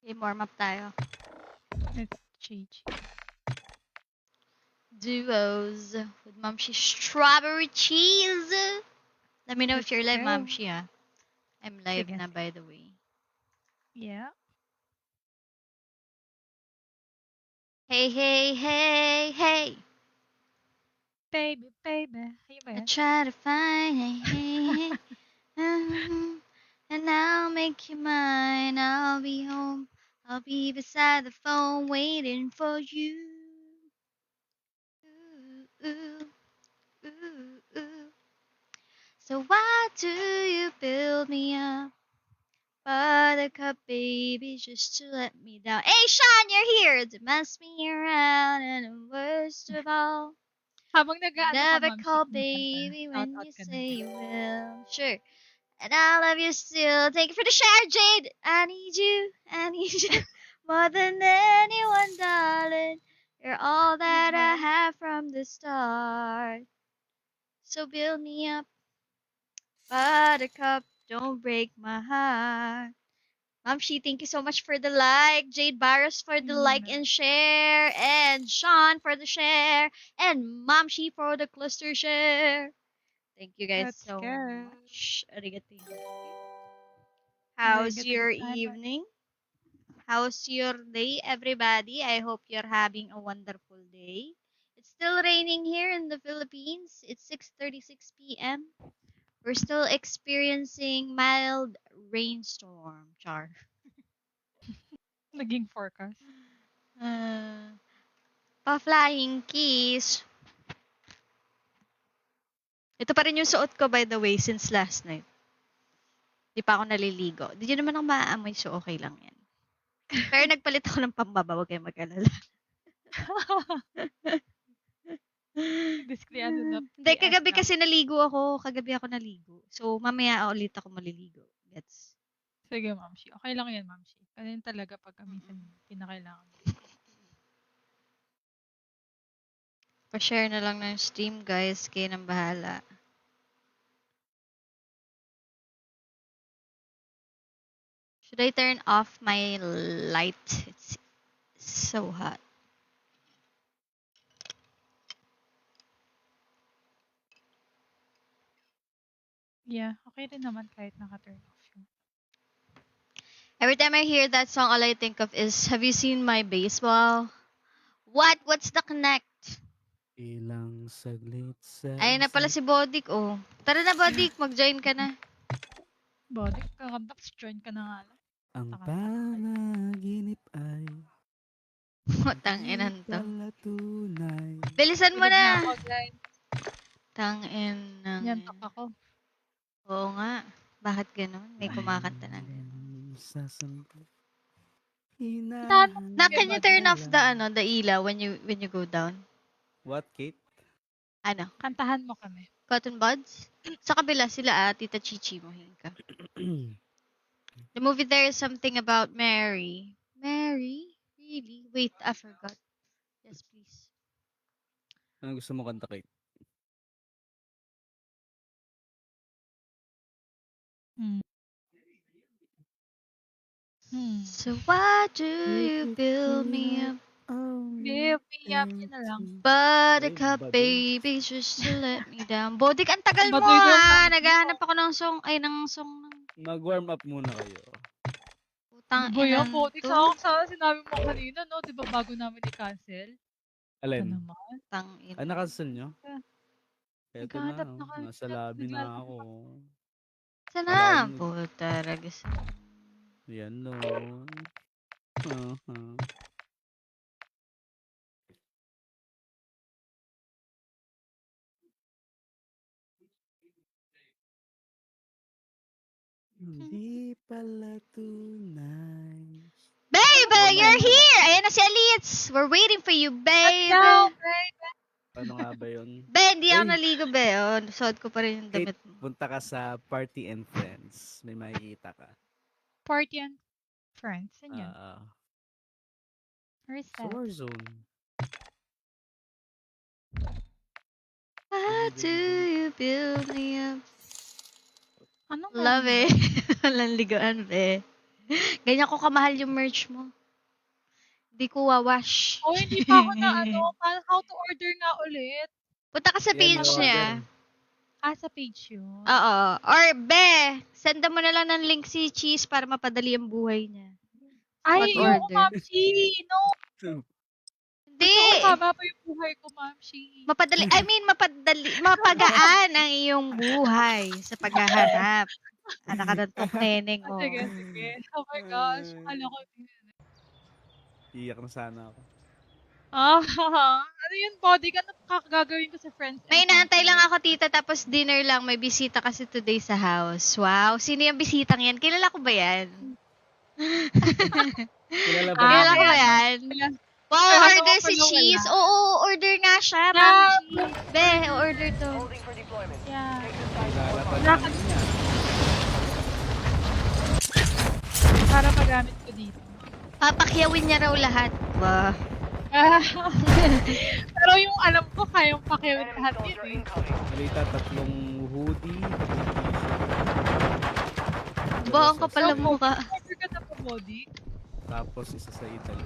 Okay, warm up tayo. Let's change. Duos with Momshi strawberry cheese. Let me know if you're live, go. Momshi, ah. I'm live Sige. na, by the way. Yeah. Hey, hey, hey, hey. Baby, baby. Ayun ba I yan? try to find, hey, hey, hey. And I'll make you mine. I'll be home. I'll be beside the phone waiting for you. Ooh, ooh, ooh, ooh. So why do you build me up? Buttercup baby, just to let me down. Hey, Sean, you're here to mess me around. And the worst of all, Habang nag-aano ka, never ma'am, call kumakanta, baby shout when out you ka na. say you will. Sure. And I love you still. Thank you for the share, Jade. I need you. I need you more than anyone, darling. You're all that I have from the start. So build me up, Buttercup. Don't break my heart. Mamshi, thank you so much for the like. Jade Barros for the like and share. And Sean for the share. And Mamshi for the cluster share. Thank you guys Let's so go. much. Arigato. How's Arigato your gozaimasu. evening? How's your day, everybody? I hope you're having a wonderful day. It's still raining here in the Philippines. It's 6:36 p.m. We're still experiencing mild rainstorm, Char. Naging forecast. Pa-flying kiss. Ito pa rin yung suot ko, by the way, since last night. Di pa ako naliligo. Di nyo naman ako maaamoy, so okay lang yan. Pero nagpalit ako ng pambaba, huwag kayong mag-alala. Basically, ano na, Hindi, PS kagabi na. kasi naligo ako. Kagabi ako naligo. So, mamaya ulit ako maliligo. Gets? Sige, ma'am. Okay lang yan, ma'am. Ganun talaga pag minsan pinakailangan. Pa-share na lang ng stream, guys. Kayo nang bahala. Should I turn off my light? It's so hot. Yeah, okay rin naman kahit naka-turn off yun. Every time I hear that song, all I think of is, have you seen my baseball? What? What's the connect? Ilang saglit sa Ayun na pala si Bodik, oh. Tara na, Bodik. Mag-join ka na. Bodik, kakanta, join ka na nga lang. Ang Taka-taka kayo. panaginip ay Tang-inan to. pala tunay. Bilisan mo Tulog na na. ako, guys. Tang-inang. Yantok ako. Oo nga. Bakit ganun? May kumakanta na ganun. Sasampo. Na, can you turn off the ilaw when you go down? What, Kate? Ano? Kantahan mo kami. Cotton Buds? Sa kabila sila, Tita Chichi mo ka. The movie there is something about Mary. Mary? Really? Wait, I forgot. Yes, please. Ano gusto mo kanta, Kate? So why do you build me up? Build me up, yun na lang. Buttercup baby, just to let me down. Bodik, ang tagal mo Baduy ko, ha. ma'am. Naghahanap ako ng song. Mag-warm up muna kayo. Putang Ano ba yan, inan Bodik? to. Sana sinabi mo kanina, no? Di ba bago namin i-cancel? Alin? Ano naman? Tangina. Ay, nakancel nyo? Eto na, Naghahanap na kami. nasa lobby na ako. Sana? Kalahin mo. Puta, ragas. Yan, no. Hindi pala tunay. Babe, you're here! Ayan na si Alitz! We're waiting for you, babe! Let's go, babe! Ano nga ba yun? Be, hindi ako Uy! naligo, be. Oh, suot ko pa rin yung damit Kate, mo. punta ka sa Party and Friends. May makikita ka. Party and friends. Saan yun? Where is Sa that? Warzone. How do you build me up? Anong Love meron it. Walang ligoan, be. Ganyan ko kamahal yung merch mo. Hindi ko wawash. Oh, hindi pa ako na how to order nga ulit. Punta ka sa Yan, page order. niya. Sa page yun. Oo. Or, be, senda mo na lang ng link si Cheese para mapadali ang buhay niya. Ay, What yung order? Mamshi. No, Hindi. haba pa yung buhay ko, Mamshi. Mapadali, mapagaan ang iyong buhay sa paghahanap. Anak ka ng neneng mo. Sige, sige. Oh my gosh. Akala ko. Iyak na sana ako. Ano yun, body ka na gagawin ko sa friends. and May inaantay lang family. ako, tita, tapos dinner lang. May bisita kasi today sa house. Wow, sino yung bisitang yan? Kilala ko ba yan? Kilala ba Kilala ko namin? ba yan? Wow, Kilala ko order pa si yung Cheese. wala. Oo, order nga siya, Yeah. Ma'am Cheese. Be, order to. Yeah. Kilala pa Wala namin yan. Para magamit ko dito. Papakyawin niya raw lahat. Wow. Pero yung alam ko, kayang pakiawin lahat yun eh. Malita, 3 hoodie, 3 t-shirt. Buong ka Dalawa sa pala So, mukha. Order ka na pa, body? Tapos isa sa Italy.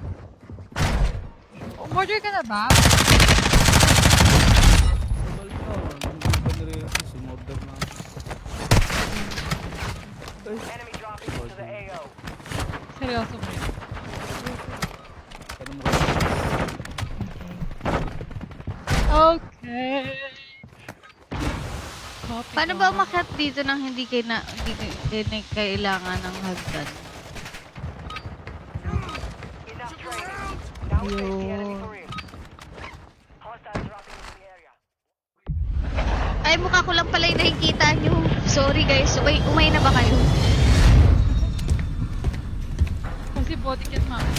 Order ka na ba? Tagal pa. Hindi pa nire-review. Sumorder na ako. Seryoso ba yun? Ano mo kasi? Okay. Copy Paano ko. ba umakyat dito nang hindi kailangan ng hagdan? Yun. Ay, mukha ko lang pala yung nakikita nyo. Sorry guys, umay na ba kayo? Kasi body can mami.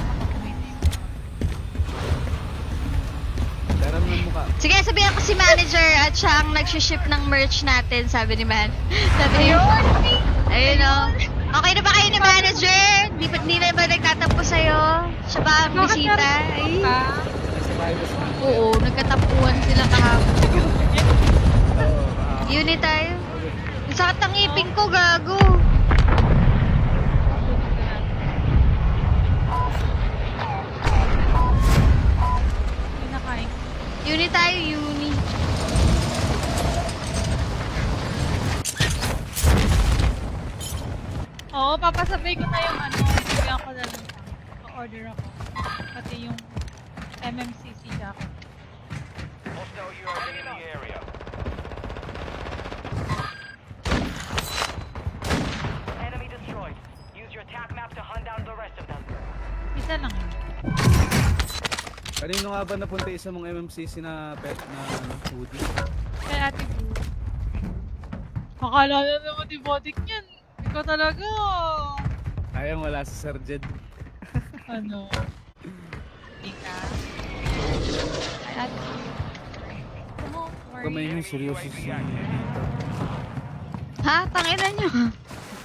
Pero ng mukha. Sige, sabihan ko si manager at siya ang nag-ship ng merch natin, sabi ni Man. Sabi niya, ayun o. Okay na ba kayo ni manager? Di na ba nagtatampo sa'yo? Siya ba ang bisita? Ay. Sa virus na. Oo, nagkatampuhan sila kahapon. Oo. Unit tayo. Ang sakit ng ngipin ko, gago. Pinakain. Unit tayo, uni. Oo, papasabay ko na yung bigyan ko na lang. Pa-order ako. Pati yung MMCC jacket. Isa lang yun. Kanino nga ba napunta isa mong MMCC na pet na hoodie? Kay Ate Boo. Akala na naman ni Bodik yan. Ikaw talaga. Ayang wala si Sir Jed. Ano? Hindi ka. Kay Ate Boo. Don't worry. Kamay niyo seryoso si dito. Ha? Tangina nyo.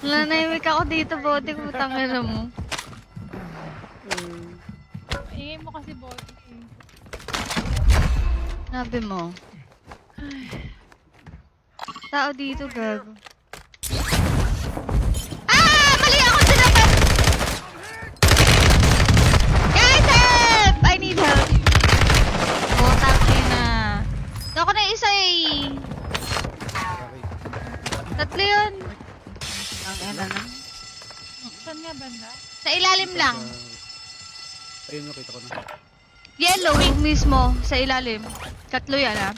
Nanahimik ako dito, bote ko. Tangina mo. Ingay mo kasi Bodik eh. Sabi mo. Tao dito, gago. Ah! Mali ako sinabi! Guys, help! I need help. Oh, tangina. Ako na isa eh. Tatlo yun. Ang ina na. Saan nga banda? Sa ilalim lang. Ayun, nakita ko na. Yellow mismo. Sa ilalim. Tatlo yan ah.